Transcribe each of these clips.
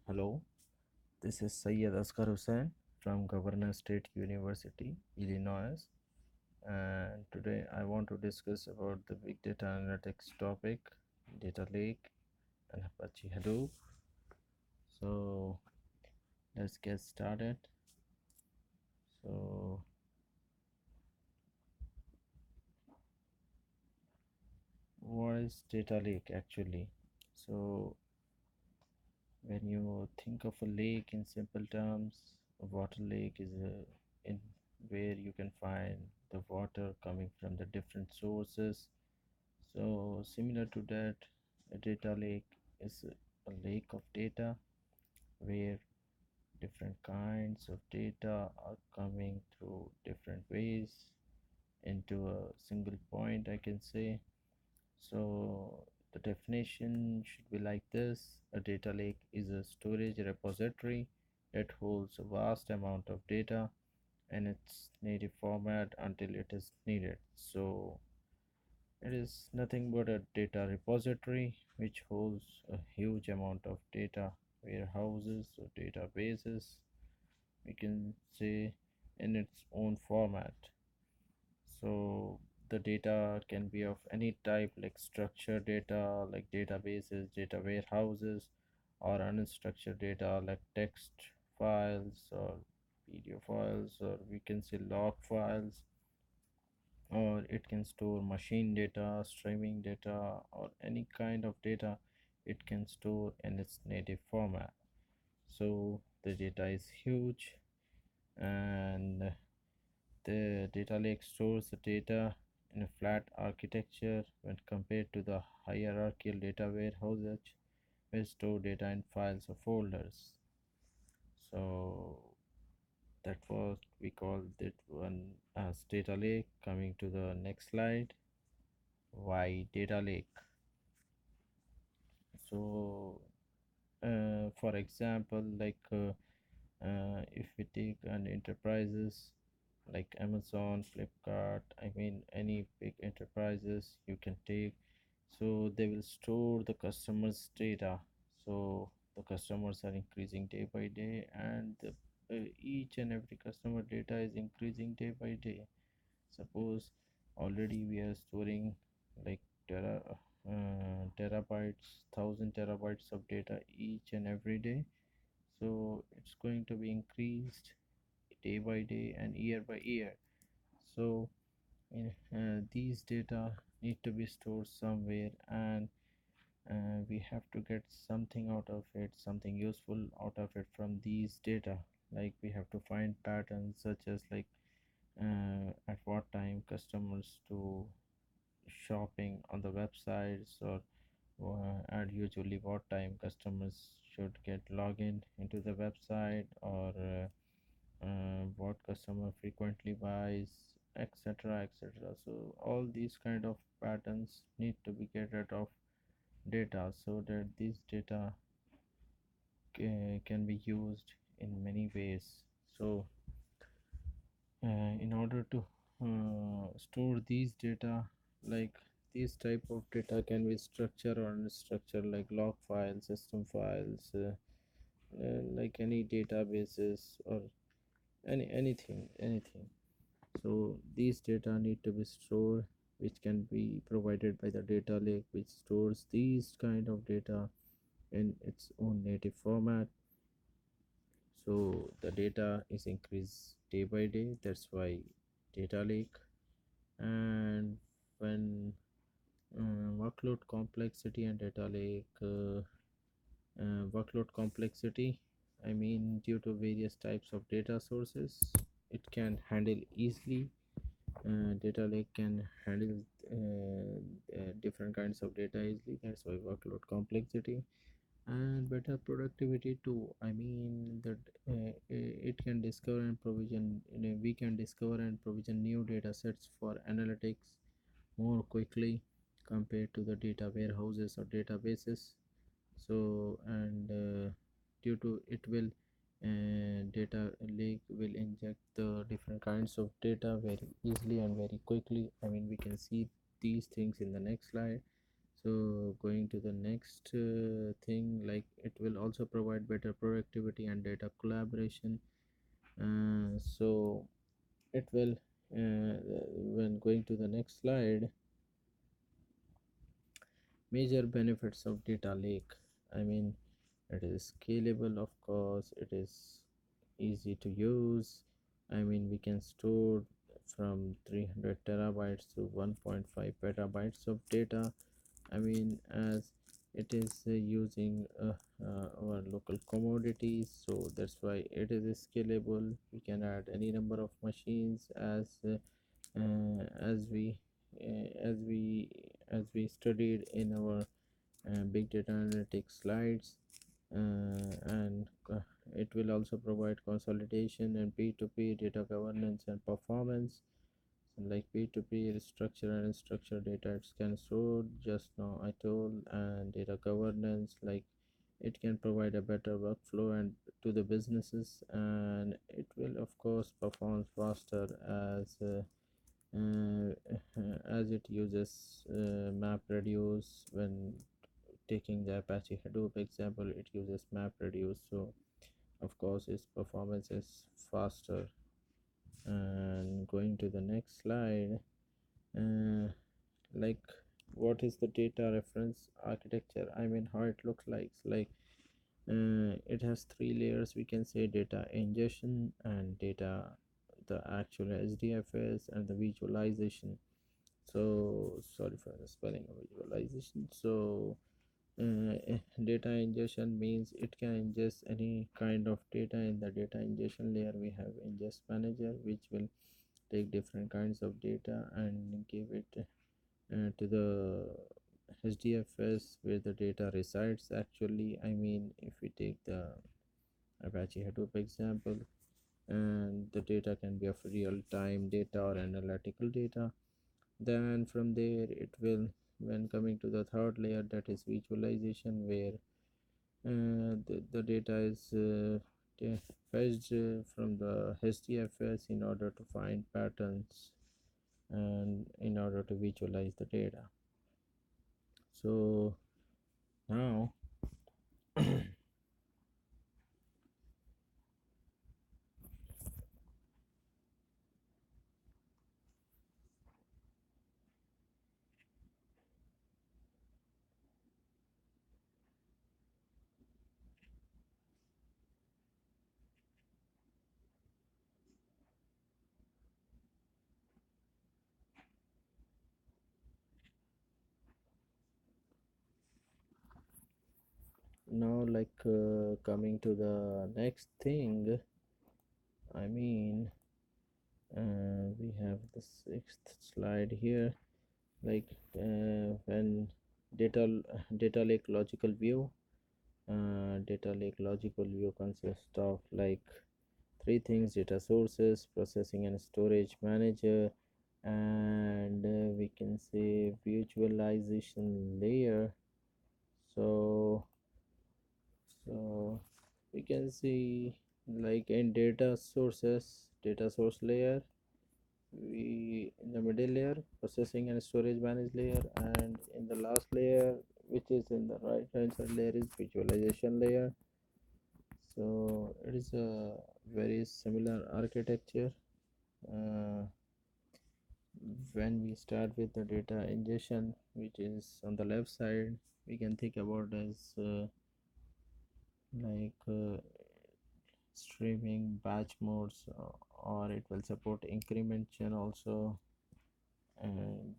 Hello, this is Syed Asghar Hussain from Governor State University, Illinois, and today I want to discuss about the big data analytics topic, data lake, and Apache Hadoop. So let's get started. So what is data lake actually? So when you think of a lake in simple terms, a water lake is in where you can find the water coming from the different sources. So similar to that, a data lake is a lake of data where different kinds of data are coming through different ways into a single point, I can say. So the definition should be like this: a data lake is a storage repository that holds a vast amount of data in its native format until it is needed. So it is nothing but a data repository which holds a huge amount of data, warehouses or databases, we can say, in its own format. So the data can be of any type, like structured data like databases, data warehouses, or unstructured data like text files or video files, or we can say log files, or it can store machine data, streaming data, or any kind of data it can store in its native format. So the data is huge, and the data lake stores the data in a flat architecture when compared to the hierarchical data warehouses which store data in files or folders. So that was we call that one as data lake. Coming to the next slide, why data lake? So for example, if we take an enterprises like Amazon, Flipkart, I mean any big enterprises you can take, so they will store the customers data. So the customers are increasing day by day, and each and every customer data is increasing day by day. Suppose already we are storing like terabytes, 1,000 terabytes of data each and every day. So it's going to be increased day by day and year by year. So these data need to be stored somewhere, and we have to get something out of it, something useful out of it from these data. Like we have to find patterns such as like at what time customers do shopping on the websites, or at usually what time customers should get login into the website, or what customer frequently buys, etc, etc. So all these kind of patterns need to be gathered of data so that this data can be used in many ways. So in order to store these data, like these type of data can be structured or unstructured, like log files, system files, like any databases, or anything. So these data need to be stored, which can be provided by the data lake, which stores these kind of data in its own native format. So the data is increased day by day, that's why data lake. And when workload complexity and data lake, workload complexity, I mean due to various types of data sources it can handle easily. Data lake can handle different kinds of data easily, that's why workload complexity. And better productivity too, I mean that it can discover and provision, we can discover and provision new data sets for analytics more quickly compared to the data warehouses or databases. So and due to it will data lake will inject the different kinds of data very easily and very quickly. I mean we can see these things in the next slide. So going to the next thing, like it will also provide better productivity and data collaboration. So it will, when going to the next slide, major benefits of data lake. I mean, it is scalable, of course, it is easy to use. I mean, we can store from 300 terabytes to 1.5 petabytes of data. I mean, as it is using our local commodities, so that's why it is scalable. We can add any number of machines as we uh, as we as we studied in our big data analytics slides. And it will also provide consolidation and P2P data governance and performance. So like P2P structured and unstructured data it can store, just now I told. And data governance, like it can provide a better workflow and to the businesses, and it will of course perform faster uh, as it uses MapReduce. When taking the Apache Hadoop example, it uses MapReduce, so of course its performance is faster. And going to the next slide, uh, like what is the data reference architecture? I mean, how it looks like it has three layers, we can say: data ingestion and data, the actual HDFS, and the visualization. So sorry for the spelling of visualization. So data ingestion means it can ingest any kind of data. In the data ingestion layer we have ingest manager, which will take different kinds of data and give it to the HDFS where the data resides actually. I mean, if we take the Apache Hadoop example, and the data can be of real time data or analytical data. Then from there it will, when coming to the third layer, that is visualization, where the data is fetched from the HDFS in order to find patterns and in order to visualize the data. So now like coming to the next thing, I mean, we have the sixth slide here, like when data data lake logical view. Data lake logical view consists of like three things: data sources, processing and storage manager, and we can say visualization layer. So so we can see, like in data source layer, we in the middle layer processing and storage manage layer, and in the last layer, which is in the right hand side layer, is visualization layer. So it is a very similar architecture. uh, when we start with the data ingestion, which is on the left side, we can think about as like streaming batch modes, or it will support incrementation also. And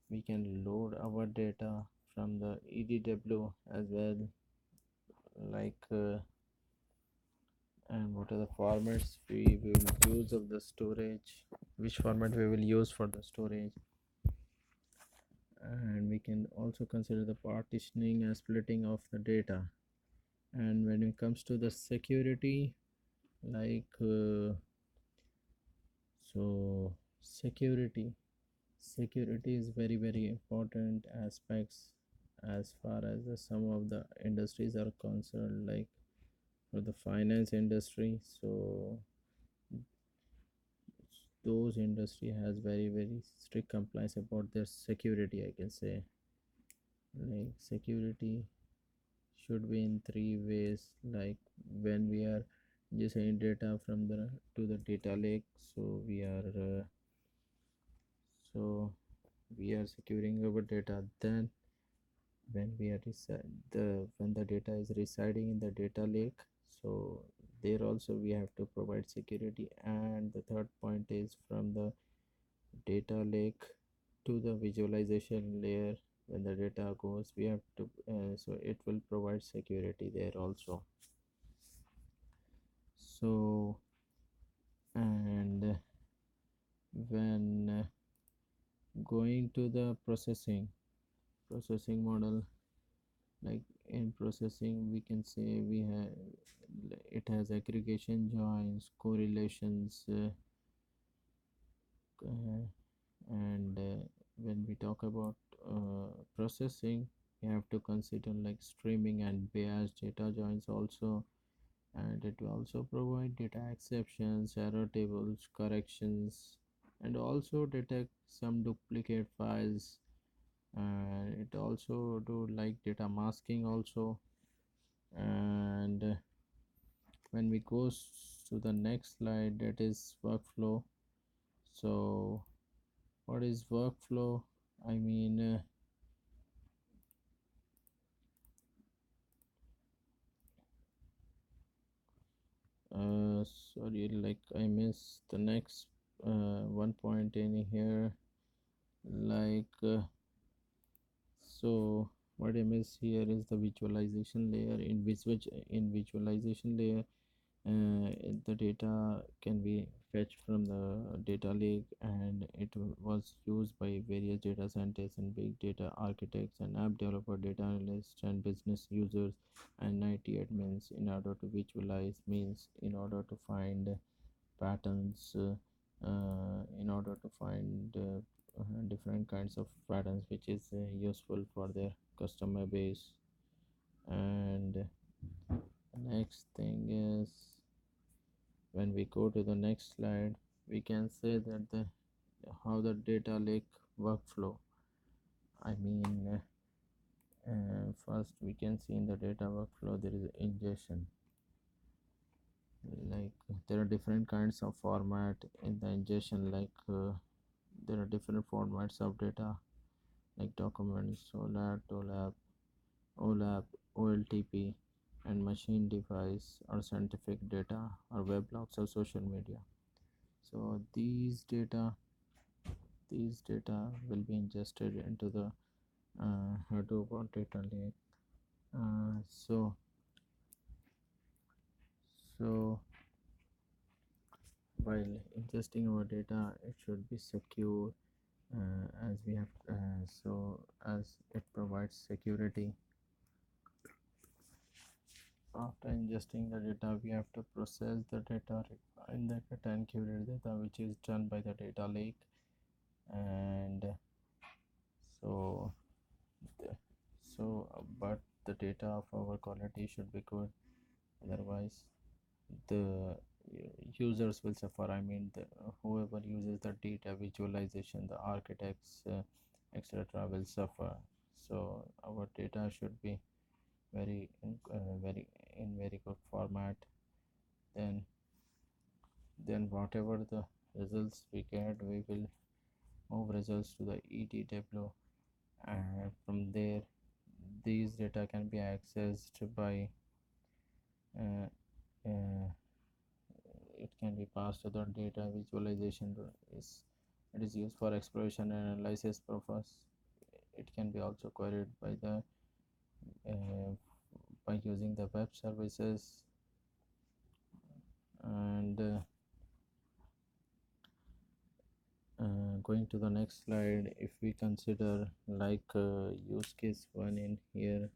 we can load our data from the EDW as well, like and what are the formats we will use of the storage, which format we will use for the storage. And we can also consider the partitioning and splitting of the data. And when it comes to the security, like so security is very important aspects as far as some of the industries are concerned, like for the finance industry. So those industry has very strict compliance about their security, I can say. Like security should be in three ways. Like when we are ingesting data from the to the data lake, so we are securing our data. Then when we are when the data is residing in the data lake, so there also we have to provide security. And the third point is from the data lake to the visualization layer. When the data goes, we have to so it will provide security there also. So and when going to the processing model, like in processing we can say we have it has aggregation, joins, correlations, uh, and when we talk about processing, we have to consider like streaming and biased data joins also. And it will also provide data exceptions, error tables, corrections, and also detect some duplicate files. And it also do like data masking also. And when we go to the next slide, that is workflow. So what is workflow? I mean, sorry, like I missed the next one point in here. Like so what I miss here is the visualization layer. In visualization layer, the data can be fetched from the data lake, and it was used by various data scientists and big data architects and app developer, data analysts and business users and IT admins in order to visualize, means in order to find patterns, in order to find different kinds of patterns which is useful for their customer base. And the next thing is, when we go to the next slide, we can say that the how the data lake workflow. I mean, first we can see in the data workflow there is ingestion. Like there are different kinds of format in the ingestion. Like there are different formats of data, like documents, OLAP, TOLAP, OLAP, OLTP, and machine device or scientific data or weblogs or social media. So these data will be ingested into the Hadoop or data lake. So while ingesting our data, it should be secure, as we have so as it provides security. After ingesting the data, we have to process the data, refine the data, and curate data, which is done by the data lake. And so, the, but the data of our quality should be good. Otherwise, the users will suffer. I mean, whoever uses the data visualization, the architects, etc., will suffer. So our data should be very in very good format. Then whatever the results we get, we will move results to the EDW, and from there these data can be accessed by uh, uh, it can be passed to the data visualization. It is used for exploration and analysis purpose. It can be also queried uh, by using the web services. And going to the next slide, if we consider like use case one in here,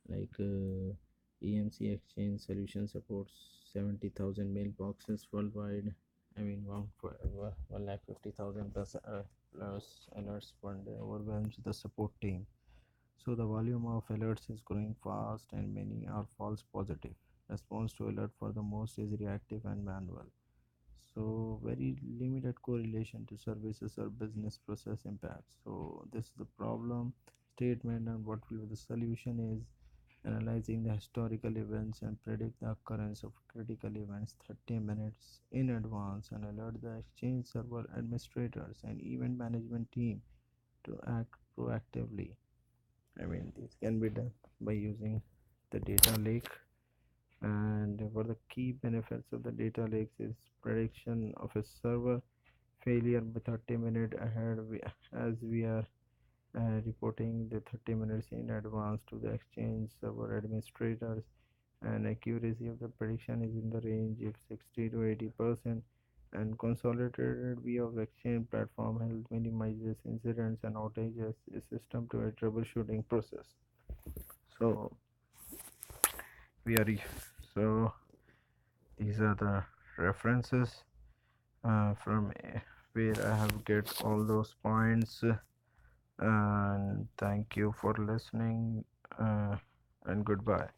like EMC exchange solution supports 70,000 mailboxes worldwide. I mean, 150,000 plus alerts per day overwhelms the support team. So the volume of alerts is growing fast, and many are false positive. Response to alert for the most is reactive and manual. So very limited correlation to services or business process impacts. So this is the problem. statement and what will be the solution is analyzing the historical events and predict the occurrence of critical events 30 minutes in advance and alert the exchange server administrators and event management team to act proactively. I mean, this can be done by using the data lake. And what the key benefits of the data lakes is prediction of a server failure by 30 minutes ahead, as we are reporting the 30 minutes in advance to the exchange server administrators, and accuracy of the prediction is in the range of 60 to 80%, and consolidated view of exchange platform help minimizes incidents and outages a system to a troubleshooting process. So we are so these are the references from where I have get all those points, and thank you for listening, and goodbye.